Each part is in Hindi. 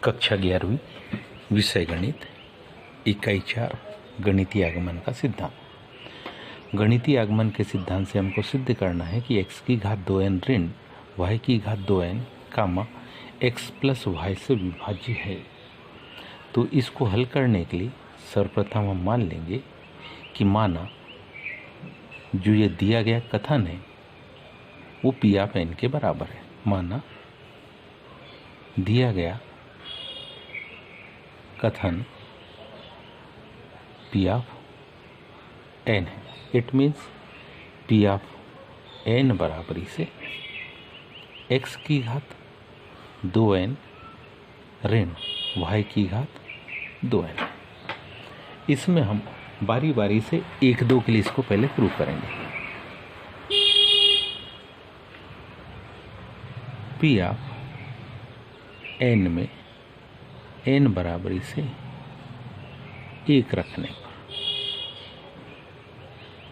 कक्षा 11वीं विषय गणित इकाई 4 गणितीय आगमन का सिद्धांत। गणितीय आगमन के सिद्धांत से हमको सिद्ध करना है कि x की घात 2n ऋण y की घात 2n कामा x प्लस y से विभाज्य है। तो इसको हल करने के लिए सर्वप्रथम हम मान लेंगे कि माना जो ये दिया गया कथन है वो पी ऑफ एन के बराबर है। माना दिया गया कथन पी ऑफ एन है। It means P of N बराबरी से एक्स की घात 2n ऋण y की घात 2n। इसमें हम बारी बारी से 1-2 के लिए इसको पहले प्रूव करेंगे। पी ऑफ एन में n बराबरी से 1 रखने पर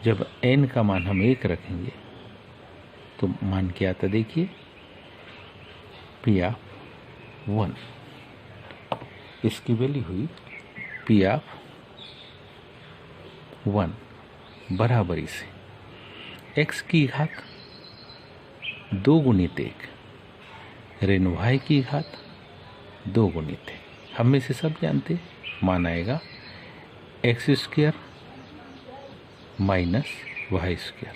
जब n का मान हम 1 रखेंगे तो मान क्या आता देखिए, पी ऑफ 1। इसकी वैल्यू हुई पी ऑफ 1 बराबरी से x की घात 2 गुणित 1 ऋण y की घात 2 गुणित 1। हम में से सब जानते मान आएगा X square minus Y square.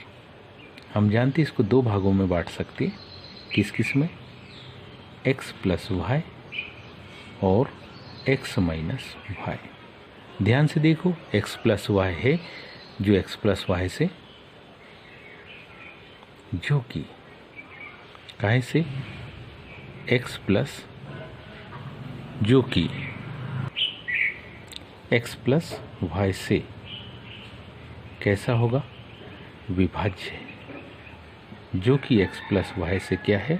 हम जानते इसको 2 भागों में बांट सकते, किस किस में, x प्लस वाई और x माइनस वाई। ध्यान से देखो x प्लस वाई है जो x प्लस वाई से जो कि काहे से x प्लस जो कि x प्लस वाई से कैसा होगा, विभाज्य, जो कि x प्लस वाई से क्या है,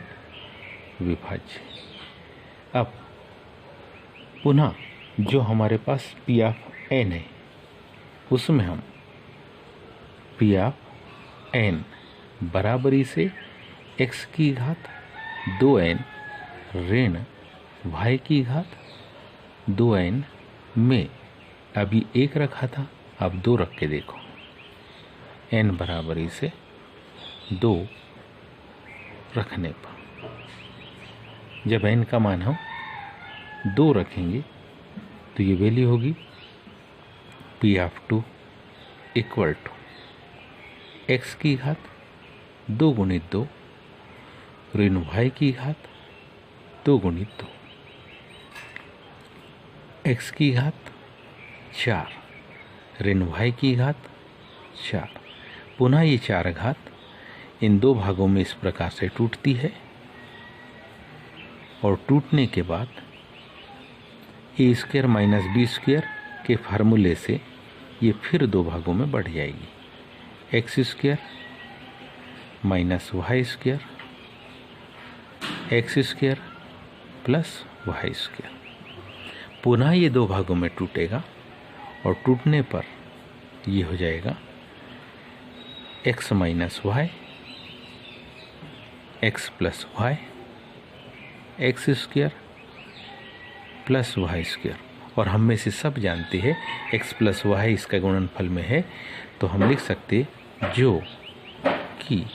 विभाज्य। अब पुनः जो हमारे पास पी ऑफ एन है उसमें हम पी ऑफ एन बराबरी से x की घात 2n ऋण y की घात 2n में अभी 1 रखा था, अब 2 रख के देखो, n बराबरी से 2 रखने पर जब n का मान हम 2 रखेंगे तो ये वैल्यू होगी P of 2 equal to x की घात 2 गुणित 2 ऋण y की घात 2 गुणित 2, x की घात 4 ऋण y की घात 4। पुनः ये 4 घात इन 2 भागों में इस प्रकार से टूटती है और टूटने के बाद ए स्क्वायर माइनस बी स्क्वायर के फार्मूले से ये फिर 2 भागों में बढ़ जाएगी। X square minus Y square X square plus Y square. पुनः ये 2 भागों में टूटेगा और टूटने पर ये हो जाएगा x minus Y X plus Y X square plus Y square. और हम में से सब जानते हैं x प्लस वाई इसका गुणनफल में है, तो हम लिख सकते जो कि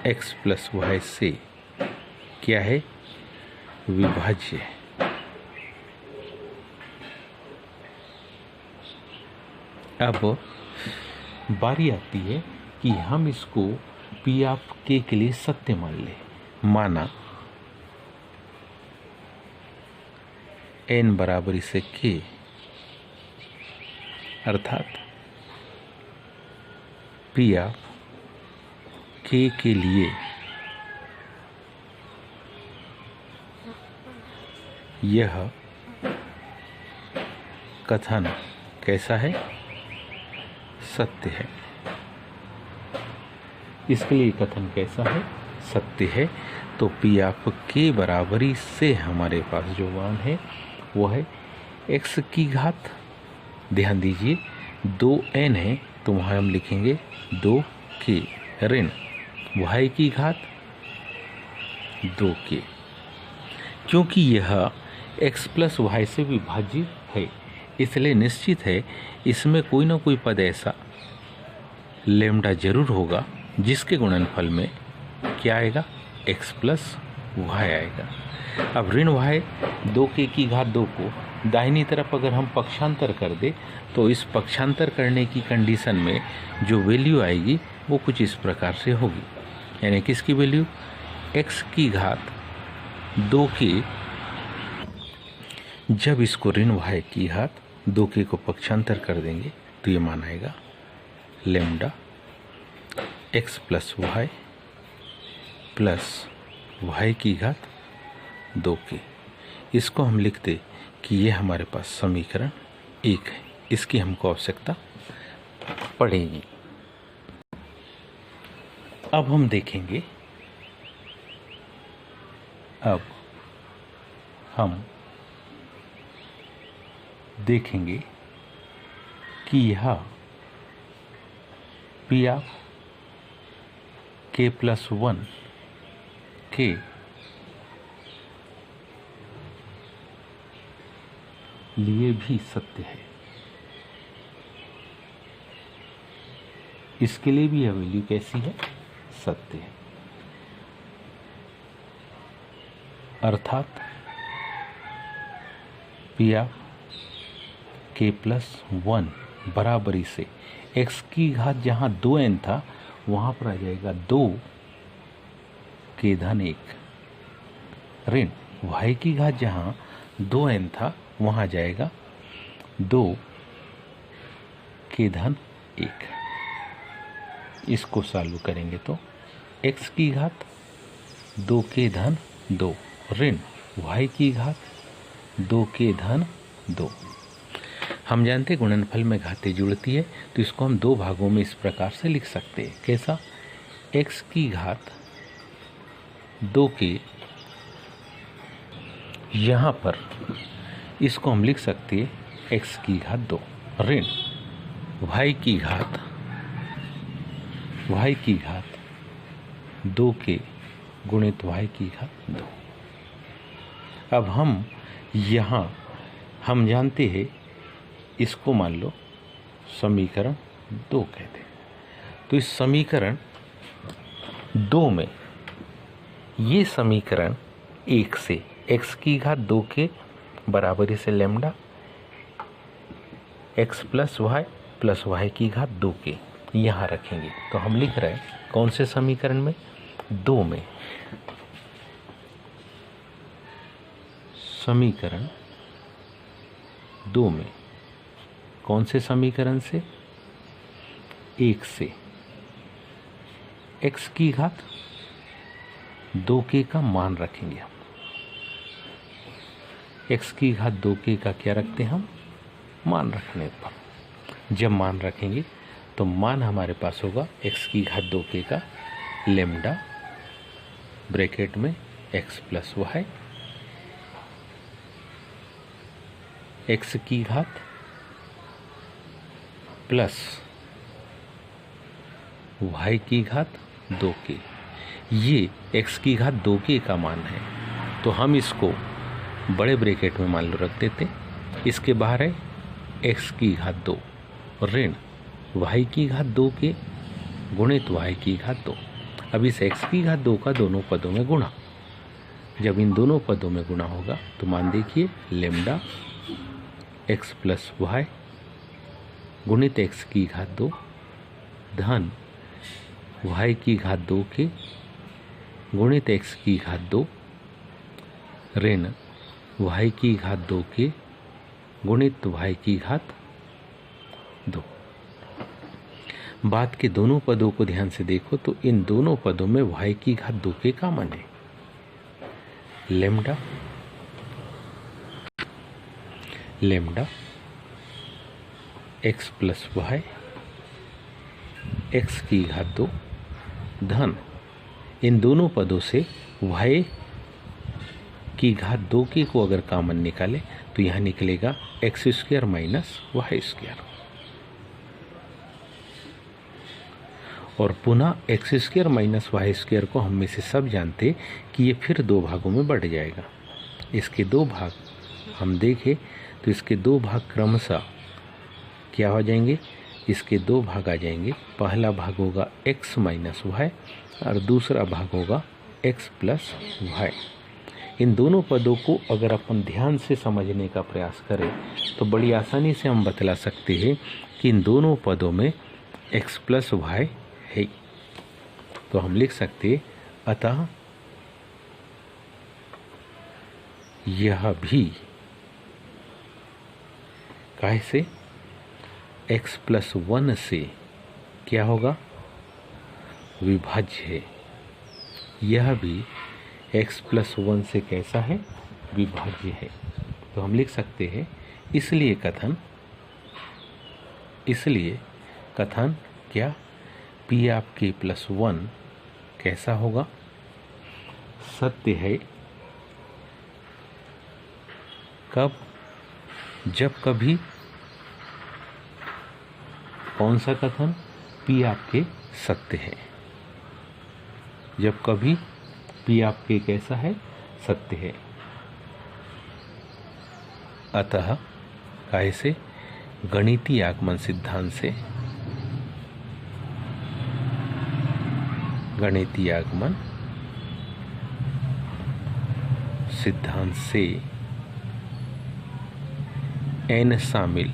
x प्लस वाई से क्या है, विभाज्य है। अब बारी आती है कि हम इसको पी ऑफ के लिए सत्य मान ले। माना n बराबरी से k अर्थात पी ऑफ k के लिए यह कथन कैसा है, सत्य है। इसके लिए कथन कैसा है, सत्य है। तो पी ऑफ के बराबरी से हमारे पास जो मान है वो है x की घात, ध्यान दीजिए 2n है तो वहाँ हम लिखेंगे 2k ऋण y की घात 2k क्योंकि यह x प्लस वाई से विभाज्य है, इसलिए निश्चित है इसमें कोई ना कोई पद ऐसा लेम्डा जरूर होगा जिसके गुणनफल में क्या आएगा, x प्लस वाई आएगा। अब ऋण वाई 2k की घात 2 को दाहिनी तरफ अगर हम पक्षांतर कर दे तो इस पक्षांतर करने की कंडीशन में जो वैल्यू आएगी वो कुछ इस प्रकार से होगी, यानी किसकी वैल्यू, x की घात 2k, जब इसको ऋण वाई की घात 2k को पक्षांतर कर देंगे तो ये मान आएगा lambda x plus Y plus Y की घात 2k। इसको हम लिखते कि ये हमारे पास समीकरण 1 है, इसकी हमको आवश्यकता पड़ेगी। अब हम देखेंगे, अब हम देखेंगे कि यह पी ऑफ k प्लस 1 के लिए भी सत्य है, इसके लिए भी यह वैल्यू कैसी है, सत्य है। अर्थात पी ऑफ k प्लस 1 बराबरी से x की घात जहाँ 2n था वहाँ पर आ जाएगा 2 k धन 1 ऋण y की घात जहाँ 2n था वहाँ जाएगा 2 k धन 1। इसको सॉल्व करेंगे तो x की घात 2 k धन 2 ऋण y की घात 2 k धन 2। हम जानते गुणनफल में घातें जुड़ती है तो इसको हम दो भागों में इस प्रकार से लिख सकते हैं। कैसा, x की घात 2 k, यहाँ पर इसको हम लिख सकते हैं x की घात 2 ऋण y की घात 2 k गुणित y की घात 2। अब हम यहाँ हम जानते हैं इसको मान लो समीकरण 2 कहते हैं। तो इस समीकरण 2 में ये समीकरण 1 से x की घात 2 के बराबरी से लेम्डा x प्लस वाई की घात 2 के यहाँ रखेंगे तो हम लिख रहे हैं कौन से समीकरण में, 2 में। समीकरण 2 में कौन से समीकरण से, 1 से x की घात 2k का मान रखेंगे हम। x की घात 2k का क्या रखते हैं हम, मान रखने पर। जब मान रखेंगे तो मान हमारे पास होगा x की घात 2k का लेम्डा ब्रैकेट में x प्लस वाई, x की घात प्लस y की घात 2k। ये x की घात 2k का मान है तो हम इसको बड़े ब्रैकेट में मान लो रख देते। इसके बाहर है x की घात 2 ऋण y की घात 2k गुणित y की घात 2। अब इस x की घात 2 का दोनों पदों में गुणा, जब इन दोनों पदों में गुणा होगा तो मान देखिए लेम्डा x प्लस वाई गुणित x की घात 2 धन y की घात 2k गुणित x की घात 2 ऋण y की घात 2k गुणित y की घात 2। बात के दोनों पदों को ध्यान से देखो तो इन दोनों पदों में y की घात 2k कॉमन है। Lambda x plus Y x की घात 2 धन इन दोनों पदों से y की घात 2k को अगर कॉमन निकाले तो यहाँ निकलेगा X square minus Y square, और पुनः X square minus Y square को हम में से सब जानते कि ये फिर दो भागों में बढ़ जाएगा। इसके दो भाग हम देखें तो इसके दो भाग क्रमशः क्या हो जाएंगे, इसके दो भाग आ जाएंगे। पहला भाग होगा x माइनस वाई और दूसरा भाग होगा x प्लस वाई। इन दोनों पदों को अगर अपन ध्यान से समझने का प्रयास करें तो बड़ी आसानी से हम बतला सकते हैं कि इन दोनों पदों में x प्लस वाई है। तो हम लिख सकते हैं अतः यह भी कैसे x प्लस 1 से क्या होगा, विभाज्य है। यह भी x प्लस 1 से कैसा है, विभाज्य है। तो हम लिख सकते हैं इसलिए कथन क्या, p ऑफ k प्लस 1 कैसा होगा, सत्य है। कब, जब कभी कौन सा कथन, p ऑफ k सत्य है, जब कभी p ऑफ k कैसा है, सत्य है। अतः कैसे, गणितीय आगमन सिद्धांत से, गणितीय आगमन सिद्धांत से n शामिल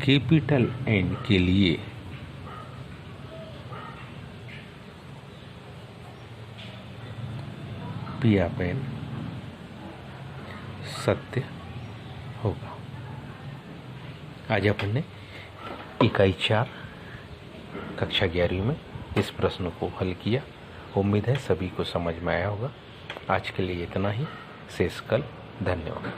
कैपिटल N के लिए P ऑफ n सत्य होगा। आज अपन ने इकाई 4 कक्षा 11वीं में इस प्रश्न को हल किया। उम्मीद है सभी को समझ में आया होगा। आज के लिए इतना ही, शेष कल। धन्यवाद।